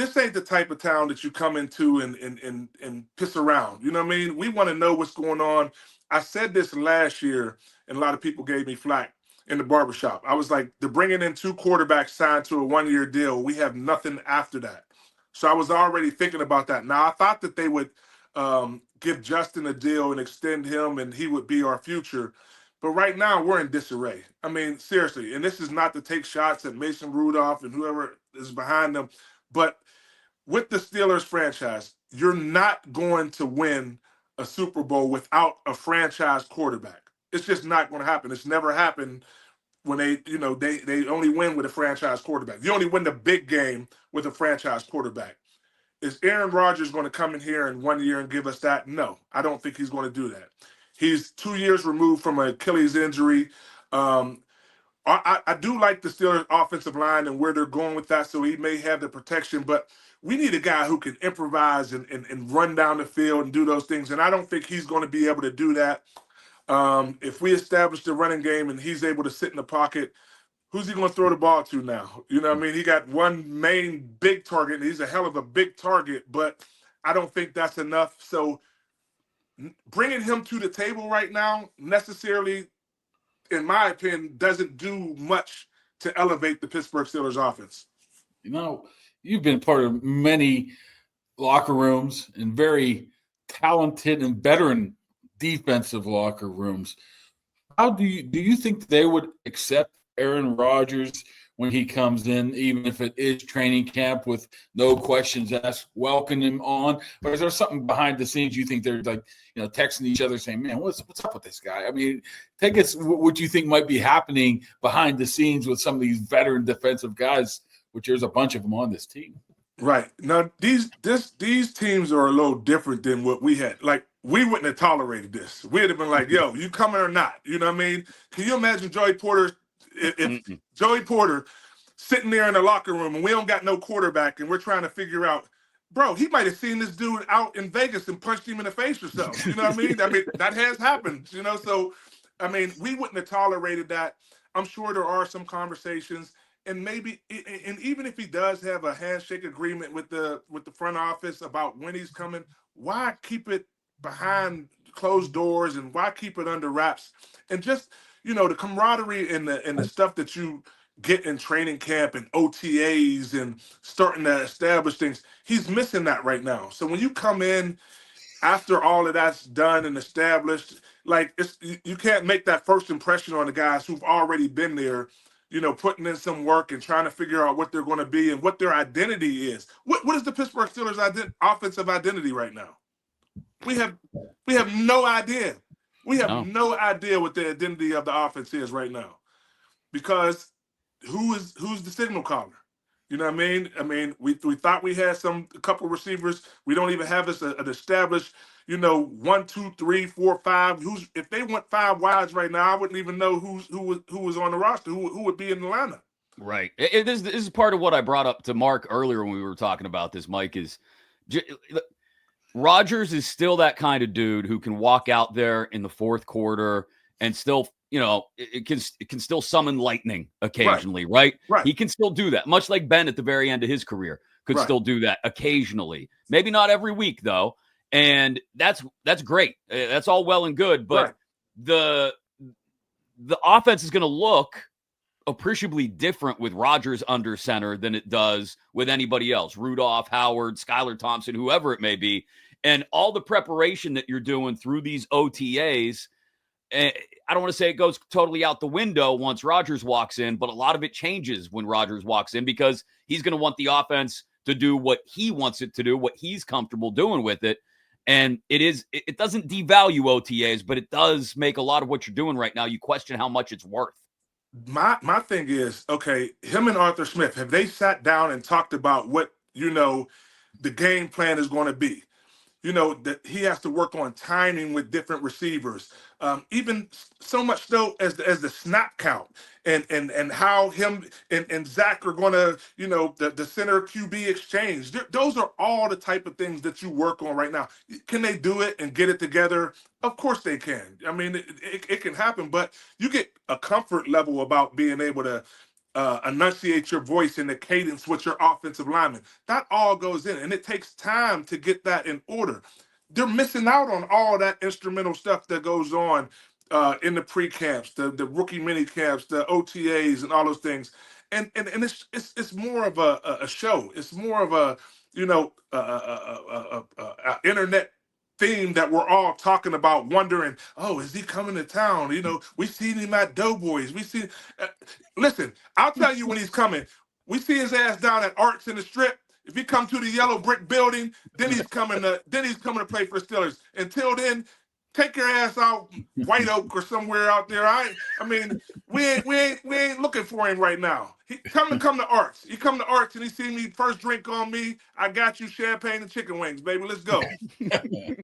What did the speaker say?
this ain't the type of town that you come into and piss around. You know what I mean? We want to know what's going on. I said this last year, and a lot of people gave me flack in the barbershop. I was like, they're bringing in two quarterbacks signed to a 1-year deal. We have nothing after that. So I was already thinking about that. Now, I thought that they would give Justin a deal and extend him, and he would be our future. But right now, we're in disarray. I mean, seriously, and this is not to take shots at Mason Rudolph and whoever is behind them, but with the Steelers franchise, you're not going to win a Super Bowl without a franchise quarterback. It's just not going to happen. It's never happened when they only win with a franchise quarterback. You only win the big game with a franchise quarterback. Is Aaron Rodgers going to come in here in 1 year and give us that? No, I don't think he's going to do that. He's 2 years removed from an Achilles injury. I do like the Steelers offensive line and where they're going with that, so he may have the protection, but we need a guy who can improvise and run down the field and do those things, and I don't think he's going to be able to do that. If we establish the running game and he's able to sit in the pocket, who's he going to throw the ball to now? You know what I mean? He got one main big target, and he's a hell of a big target, but I don't think that's enough. So bringing him to the table right now necessarily, in my opinion, doesn't do much to elevate the Pittsburgh Steelers offense. You know, you've been part of many locker rooms and very talented and veteran defensive locker rooms. How do you think they would accept Aaron Rodgers when he comes in, even if it is training camp with no questions asked, welcome him on? Or is there something behind the scenes you think they're like, texting each other saying, man, what's up with this guy? I mean, take us what you think might be happening behind the scenes with some of these veteran defensive guys, which there's a bunch of them on this team. Right. Now, these teams are a little different than what we had. Like, we wouldn't have tolerated this. We'd have been like, yo, you coming or not? You know what I mean? Can you imagine Joey Porter, if Joey Porter sitting there in the locker room and we don't got no quarterback and we're trying to figure out, bro, he might have seen this dude out in Vegas and punched him in the face or something. You know what I mean? I mean, that has happened, So, I mean, we wouldn't have tolerated that. I'm sure there are some conversations. And maybe, and even if he does have a handshake agreement with the front office about when he's coming, why keep it behind closed doors and why keep it under wraps? And just, the camaraderie and the stuff that you get in training camp and OTAs and starting to establish things, he's missing that right now. So when you come in after all of that's done and established, like you can't make that first impression on the guys who've already been there, putting in some work and trying to figure out what they're going to be and what their identity is. What is the Pittsburgh Steelers' offensive identity right now? We have no idea. We have no idea what the identity of the offense is right now, because who's the signal caller? You know what I mean? I mean, we thought we had a couple receivers. We don't even have an established, 1, 2, 3, 4, 5. If they went 5 wides right now, I wouldn't even know who was on the roster, who would be in the lineup. Right. This is part of what I brought up to Mark earlier when we were talking about this, Mike, is Rodgers is still that kind of dude who can walk out there in the fourth quarter and still, it can still summon lightning occasionally, right? He can still do that, much like Ben at the very end of his career could still do that occasionally. Maybe not every week, though. And that's great. That's all well and good. But the offense is going to look appreciably different with Rodgers under center than it does with anybody else. Rudolph, Howard, Skylar Thompson, whoever it may be. And all the preparation that you're doing through these OTAs, I don't want to say it goes totally out the window once Rodgers walks in, but a lot of it changes when Rodgers walks in because he's going to want the offense to do what he wants it to do, what he's comfortable doing with it. And it doesn't devalue OTAs, but it does make a lot of what you're doing right now. You question how much it's worth. My thing is, okay, him and Arthur Smith, have they sat down and talked about what, the game plan is going to be? That he has to work on timing with different receivers, even so much so as the snap count and how him and Zach are going to, the center QB exchange. Those are all the type of things that you work on right now. Can they do it and get it together? Of course they can. I mean, it can happen, but you get a comfort level about being able to enunciate your voice and the cadence with your offensive lineman. That all goes in, and it takes time to get that in order. They're missing out on all that instrumental stuff that goes on in the pre-camps, the rookie mini camps, the OTAs, and all those things. And it's more of a show. It's more of a internet theme that we're all talking about, wondering, oh, is he coming to town? We seen him at Doughboys. Listen, I'll tell you when he's coming. We see his ass down at Arts in the Strip. If he comes to the yellow brick building, then he's coming to play for the Steelers. Until then, take your ass out White Oak or somewhere out there. I mean, we ain't looking for him right now. He come to Arts. He come to Arts and he see me, first drink on me. I got you champagne and chicken wings, baby. Let's go.